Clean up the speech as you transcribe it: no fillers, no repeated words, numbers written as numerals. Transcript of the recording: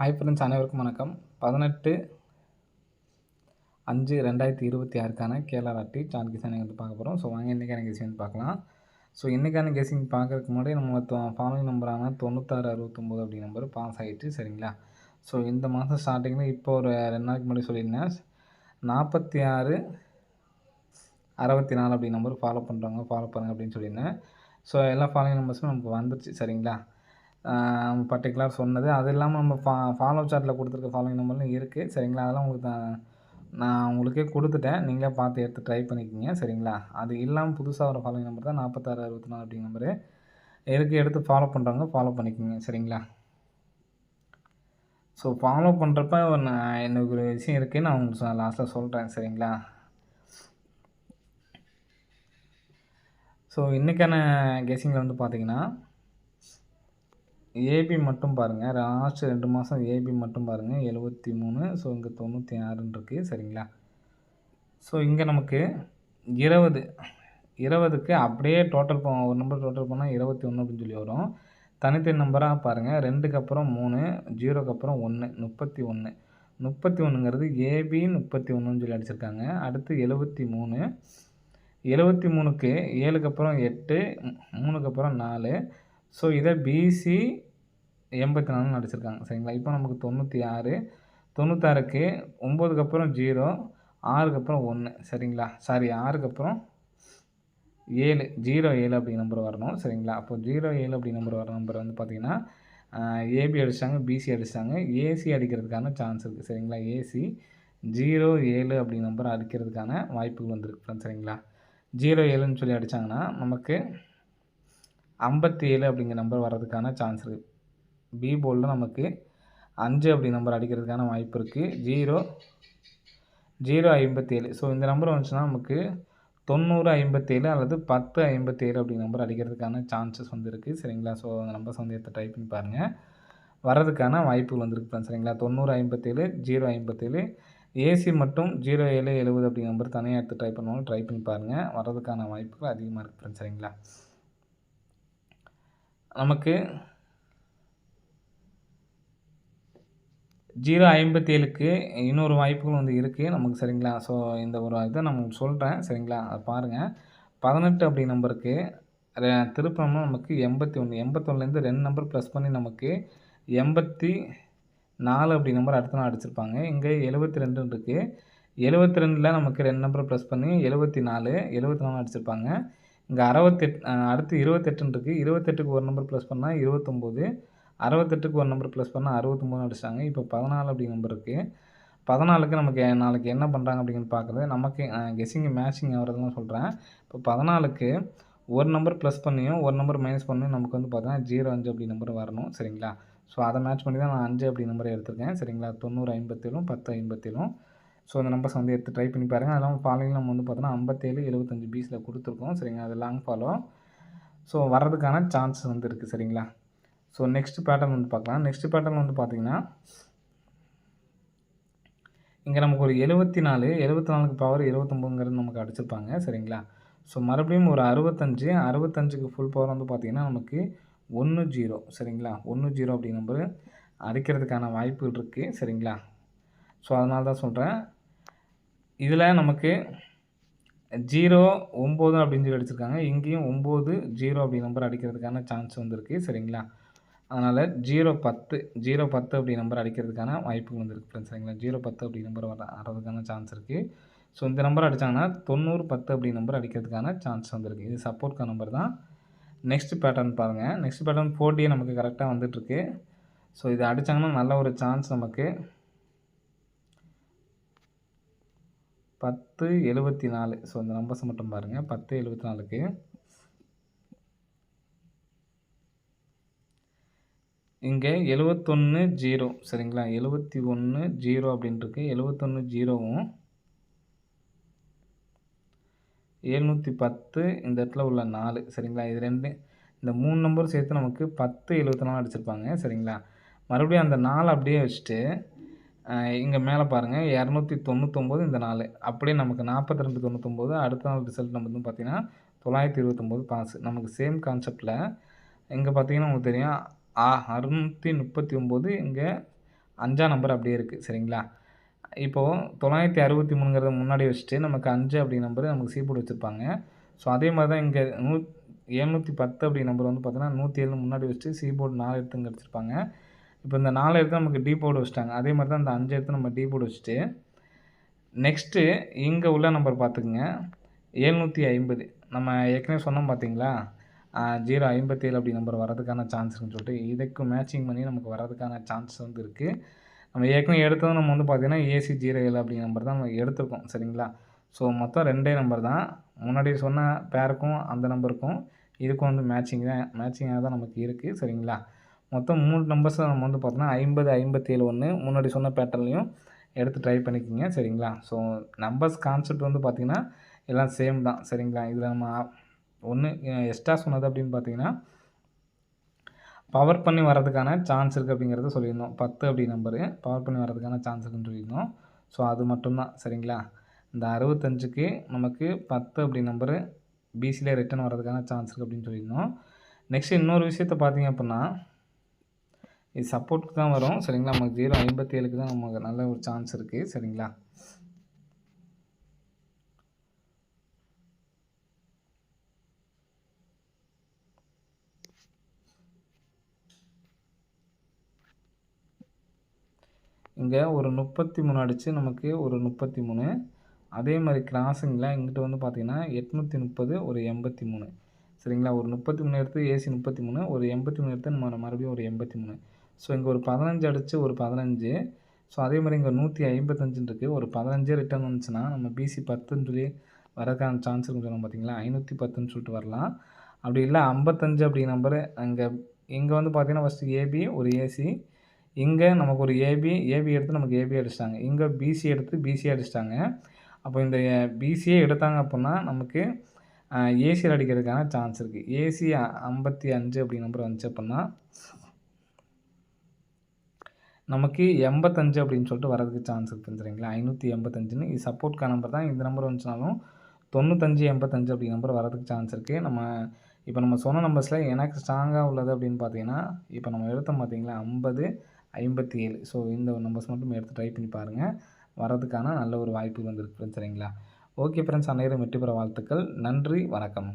Hi friends, அனைவருக்கும் வணக்கம். 18/5/2026க்கான Kerala lottery chart guessing வந்து பார்க்க போகிறோம். ஸோ வாங்க இன்றைக்கான கெஸிங் வந்து பார்க்கலாம். ஸோ இன்றைக்கான கெஸிங் பார்க்கறதுக்கு முன்னாடி நம்ம ஃபாலோயிங் நம்பரான 9669 அப்படி நம்பர் பாஸ் ஆகிட்டு சரிங்களா. ஸோ இந்த மாதம் ஸ்டார்டிங்கில் இப்போ ஒரு 2 நாளைக்கு முன்னாடி சொல்லியிருந்தேன் 4664 அப்படி நம்பர் ஃபாலோ பண்ணுறாங்க அப்படின்னு சொல்லியிருந்தேன். ஸோ எல்லா ஃபாலோயிங் நம்பர்ஸும் நமக்கு வந்துருச்சு சரிங்களா. பர்டிகுலர் சொன்னது அது இல்லாமல் நம்ம ஃபாலோ சார்ட்டில் கொடுத்துருக்க ஃபாலோயிங் நம்பர்லாம் இருக்குது சரிங்களா. அதெல்லாம் உங்களுக்கு நான் உங்களுக்கே கொடுத்துட்டேன், நீங்களே பார்த்து எடுத்து ட்ரை பண்ணிக்கோங்க சரிங்களா. அது இல்லாமல் புதுசாக ஒரு ஃபாலோயிங் நம்பர் தான் 4664 அப்படிங்கிற நம்பரு எடுத்து ஃபாலோ பண்ணுறவங்க ஃபாலோ பண்ணிக்கோங்க சரிங்களா. ஸோ ஃபாலோ பண்ணுறப்ப எனக்கு ஒரு விஷயம் இருக்குது, நான் உங்களுக்கு லாஸ்ட்டில் சொல்கிறேன் சரிங்களா. ஸோ இன்றைக்கான கெஸிங்கில் வந்து பார்த்தீங்கன்னா ஏபி மட்டும் பாருங்கள், லாஸ்ட்டு 2 மாதம் ஏபி மட்டும் பாருங்கள் 73. ஸோ இங்கே 96ன்னு இருக்குது சரிங்களா. ஸோ இங்கே நமக்கு 20க்கு அப்படியே டோட்டல் ஒரு நம்பர் டோட்டல் பண்ணால் 21 அப்படின்னு சொல்லி வரும். தனித்தனி நம்பராக பாருங்கள், 2க்கு அப்புறம் 3, 0க்கு அப்புறம் 1, 31. 31ங்கிறது ஏபி 31ன்னு சொல்லி அடிச்சிருக்காங்க. அடுத்து 73, 73க்கு 7க்கு அப்புறம் 8, 3க்கு அப்புறம் 4. ஸோ இதை பிசி 84ன்னு அடிச்சிருக்காங்க சரிங்களா. இப்போ நமக்கு 96, 96க்கு 9க்கு அப்புறம் 0, 6க்கு அப்புறம் 1 சரிங்களா. 6க்கு அப்புறம் 7, 07 அப்படி நம்பர் வரணும் சரிங்களா. அப்போ 07 அப்படி நம்பர் வர நம்பர் வந்து பார்த்திங்கன்னா ஏபி அடிச்சிட்டாங்க, பிசி அடிச்சிட்டாங்க, ஏசி அடிக்கிறதுக்கான சான்ஸ் இருக்குது சரிங்களா. ஏசி 07 அப்படி நம்பர் அடிக்கிறதுக்கான வாய்ப்புகள் வந்துருக்கு ஃப்ரெண்ட்ஸ் சரிங்களா. 07ன்னு சொல்லி அடித்தாங்கன்னா நமக்கு 57 அப்படிங்கிற நம்பர் வர்றதுக்கான சான்ஸ் இருக்குது. பி போர்டில் நமக்கு 5 அப்படி நம்பர் அடிக்கிறதுக்கான வாய்ப்பு இருக்குது. 057. ஸோ இந்த நம்பர் வந்துச்சுன்னா நமக்கு 9057 அல்லது 1057 அப்படி நம்பர் அடிக்கிறதுக்கான சான்சஸ் வந்து இருக்குது சரிங்களா. ஸோ அந்த நம்பர்ஸ் வந்து எடுத்து ட்ரை பண்ணி பாருங்கள், வர்றதுக்கான வாய்ப்புகள் வந்துருக்கு சரிங்களா. 9057, 057, ஏசி மட்டும் 0770 அப்படி நம்பர் தனியாக எடுத்து ட்ரை பண்ணுவாங்க, ட்ரை பண்ணி பாருங்கள், வர்றதுக்கான வாய்ப்புகள் அதிகமாக இருக்குது சரிங்களா. நமக்கு 057க்கு இன்னொரு வாய்ப்புகள் வந்து இருக்குது நமக்கு சரிங்களா. ஸோ இந்த ஒரு இதை நான் உங்களுக்கு சொல்கிறேன் சரிங்களா, அதை பாருங்கள். 18 அப்படி நம்பருக்கு திருப்பம்னா நமக்கு 81, 81லேருந்து 2 நம்பர் ப்ளஸ் பண்ணி நமக்கு 84 அப்படி நம்பர் அடுத்த நாள் அடிச்சிருப்பாங்க. இங்கே 72 இருக்குது, 72ல் நமக்கு 2 நம்பர் ப்ளஸ் பண்ணி 74 அடிச்சிருப்பாங்க. இங்கே 68 அடுத்து 28ன்னு இருக்குது, 28க்கு ஒரு நம்பர் ப்ளஸ் பண்ணால் 29, 68க்கு ஒரு நம்பர் ப்ளஸ் பண்ணால் 69 அடிச்சிட்டாங்க. இப்போ 14 அப்படி நம்பர் இருக்குது. 14க்கு நமக்கு நாளைக்கு என்ன பண்ணுறாங்க அப்படிங்கிறது பார்க்குறது நமக்கு கெஸ்ஸிங் மேட்சிங் ஆகிறதுலாம் சொல்கிறேன். இப்போ 14க்கு ஒரு நம்பர் ப்ளஸ் பண்ணியும் ஒரு நம்பர் மைனஸ் பண்ணியும் நமக்கு வந்து பார்த்தீங்கன்னா 05 அப்படி நம்பர் வரணும் சரிங்களா. ஸோ அதை மேட்ச் பண்ணி தான் நான் 5 அப்படி நம்பரை எடுத்திருக்கேன் சரிங்களா. 9057, 1057. ஸோ அந்த நம்பர்ஸ் வந்து எடுத்து ட்ரை பண்ணி பாருங்கள். அதெல்லாம் ஃபாலோயிங் நம்ம வந்து பார்த்தோன்னா 57, 75 பீஸில் கொடுத்துருக்கோம் சரிங்களா. அது லாங் ஃபாலோ. ஸோ வர்றதுக்கான சான்ஸ் வந்து இருக்குது சரிங்களா. ஸோ நெக்ஸ்ட் பேட்டர்ன் வந்து பார்க்கலாம். நெக்ஸ்ட் பேட்டர்ன் வந்து பார்த்திங்கன்னா இங்கே நமக்கு ஒரு 74க்கு பவர் 29ங்கிறது நமக்கு அடிச்சிருப்பாங்க சரிங்களா. ஸோ மறுபடியும் ஒரு 65க்கு ஃபுல் பவர் வந்து பார்த்திங்கன்னா நமக்கு 10 சரிங்களா. 10 அப்படி நம்பர் அடிக்கிறதுக்கான வாய்ப்புகள் இருக்குது சரிங்களா. ஸோ அதனால தான் சொல்கிறேன், இதில் நமக்கு 09 அப்படின்னு சொல்லி அடிச்சிருக்காங்க. இங்கேயும் 90 அப்படி நம்பர் அடிக்கிறதுக்கான சான்ஸ் வந்துருக்கு சரிங்களா. அதனால் 010 அப்படி நம்பர் அடிக்கிறதுக்கான வாய்ப்புகள் வந்துருக்கு ஃப்ரெண்ட்ஸ் சரிங்களா. 010 அப்படி நம்பர் வர்றதுக்கான சான்ஸ் இருக்குது. ஸோ இந்த நம்பர் அடித்தாங்கன்னா 9010 அப்படி நம்பர் அடிக்கிறதுக்கான சான்ஸ் வந்துருக்கு. இது சப்போர்ட்கான நம்பர் தான். நெக்ஸ்ட் பேட்டர்ன் பாருங்கள். நெக்ஸ்ட் பேட்டர்ன் 4D நமக்கு கரெக்டாக வந்துட்டுருக்கு. ஸோ இது அடித்தாங்கன்னா நல்ல ஒரு சான்ஸ் நமக்கு 1074. ஸோ இந்த நம்பர்ஸ் மட்டும் பாருங்கள். 1074க்கு இங்கே 71 சரிங்களா. 71 அப்படின்ட்டுருக்கு. 71 710 இந்த இடத்துல உள்ள 4 சரிங்களா. இது 2 இந்த 3 நம்பர் சேர்த்து நமக்கு 1074 அடிச்சிருப்பாங்க சரிங்களா. மறுபடியும் அந்த 4 அப்படியே வச்சுட்டு இங்கே மேலே பாருங்கள் 299 இந்த 4 அப்படியே நமக்கு 4299 அடுத்த நாள் ரிசல்ட் நம்ம வந்து பார்த்திங்கன்னா 929 பாஸ். நமக்கு சேம் கான்செப்டில் இங்கே பார்த்திங்கன்னா உங்களுக்கு தெரியும் 639 இங்கே 5ஆம் நம்பர் அப்படியே இருக்குது சரிங்களா. இப்போது 963ங்கிறத முன்னாடி வச்சுட்டு நமக்கு 5 அப்படி நம்பர் நமக்கு சி போர்டு வச்சுருப்பாங்க. ஸோ அதே மாதிரி தான் இங்கே 710 அப்படி நம்பர் வந்து பார்த்தீங்கன்னா 107 முன்னாடி வச்சுட்டு சி போர்டு 4 எடுத்து இங்கே வச்சுருப்பாங்க. இப்போ இந்த 4 எடுத்து நமக்கு டி போர்டு வச்சுட்டாங்க. அதே மாதிரி தான் இந்த 5 எடுத்து நம்ம டி போர்டு வச்சுட்டு நெக்ஸ்ட்டு இங்கே உள்ள நம்பர் பார்த்துக்குங்க 750. நம்ம ஏற்கனவே சொன்னோம் பார்த்தீங்களா 057 அப்படி நம்பர் வரதுக்கான சான்ஸ் இருக்குன்னு சொல்லிட்டு இதுக்கு மேட்சிங் பண்ணி நமக்கு வரதுக்கான சான்ஸ் வந்து இருக்குது. நம்ம ஏற்கனவே எடுத்ததும் நம்ம வந்து பார்த்தீங்கன்னா ஏசி 07 அப்படிங்கிற நம்பர் தான் நம்ம எடுத்திருக்கோம் சரிங்களா. ஸோ மொத்தம் 2 நம்பர் தான். முன்னாடி சொன்ன பேருக்கும் அந்த நம்பருக்கும் இதுக்கும் வந்து மேட்சிங்காக தான் நமக்கு இருக்குது சரிங்களா. மொத்தம் 3 நம்பர்ஸ் நம்ம வந்து பார்த்தோன்னா 50, 57 ஒன்று முன்னாடி சொன்ன பேட்டர்ன்லையும் எடுத்து ட்ரை பண்ணிக்கோங்க சரிங்களா. ஸோ நம்பர்ஸ் கான்செப்ட் வந்து பார்த்திங்கன்னா எல்லாம் சேம் தான் சரிங்களா. இதில் நம்ம ஒன்று எக்ஸ்ட்ரா சொன்னது அப்படின்னு பார்த்தீங்கன்னா பவர் பண்ணி வரதுக்கான சான்ஸ் இருக்குது அப்படிங்கிறத சொல்லியிருந்தோம். 10 அப்படி நம்பரு பவர் பண்ணி வரதுக்கான சான்ஸ் இருக்குன்னு சொல்லியிருந்தோம். ஸோ அது மட்டும்தான் சரிங்களா. இந்த 65க்கு நமக்கு 10 அப்படி நம்பரு பிசியில் ரிட்டர்ன் வரதுக்கான சான்ஸ் இருக்குது அப்படின்னு சொல்லியிருந்தோம். நெக்ஸ்ட் இன்னொரு விஷயத்த பார்த்தீங்க அப்படின்னா இது சப்போர்ட்டுக்கு தான் வரும் சரிங்களா. நமக்கு 057க்கு தான் நமக்கு நல்ல ஒரு சான்ஸ் இருக்குது சரிங்களா. இங்கே ஒரு 33 அடித்து நமக்கு ஒரு 33. அதே மாதிரி கிராஸிங்கில் இங்கிட்ட வந்து பார்த்திங்கன்னா 830 ஒரு 83 சரிங்களா. ஒரு 33 எடுத்து ஏசி 33 ஒரு 83 எடுத்து நம்ம மறுபடியும் ஒரு 83. ஸோ இங்கே ஒரு 15 அடித்து ஒரு 15. ஸோ அதே மாதிரி இங்கே 155 இருக்குது. ஒரு 15 ரிட்டர்ன் வந்துச்சுன்னா நம்ம பிசி 10ன்னு சொல்லி வரதுக்கான சான்ஸ் இருக்குன்னு சொன்னோம் பார்த்தீங்களா. 510ன்னு சொல்லிட்டு வரலாம். அப்படி இல்லை 55 அப்படி நம்பரு இங்கே வந்து பார்த்திங்கன்னா ஃபஸ்ட்டு ஏபி ஒரு ஏசி இங்கே நமக்கு ஒரு ஏபி எடுத்து நமக்கு ஏபி அடிச்சிட்டாங்க. இங்கே பிசி எடுத்து பிசி அடிச்சிட்டாங்க. அப்போ இந்த பிசியே எடுத்தாங்க அப்படின்னா நமக்கு ஏசியில் அடிக்கிறதுக்கான சான்ஸ் இருக்குது. ஏசி 55 அப்படி நம்பர் வந்துச்சு அப்படின்னா நமக்கு 85 அப்படின்னு சொல்லிட்டு வரதுக்கு சான்ஸ் இருக்குது சரிங்களா. 585ன்னு இது சப்போர்ட்கான நம்பர் தான். இந்த நம்பர் வந்துச்சுனாலும் 95, 85 அப்படி நம்பர் வரதுக்கு சான்ஸ் இருக்குது. இப்போ நம்ம சொன்ன நம்பர்ஸில் எனக்கு ஸ்ட்ராங்காக உள்ளது அப்படின்னு பார்த்தீங்கன்னா இப்போ நம்ம எடுத்தோம் பார்த்தீங்களா 50, 57. ஸோ இந்த நம்பர்ஸ் மட்டும் எடுத்து ட்ரை பண்ணி பாருங்கள். வரதுக்கான நல்ல ஒரு வாய்ப்பு வந்துருக்கு ஃப்ரெண்ட்ஸ் சரிங்களா. ஓகே ஃப்ரெண்ட்ஸ், அனைவரும் வெற்றி பெற வாழ்த்துக்கள். நன்றி, வணக்கம்.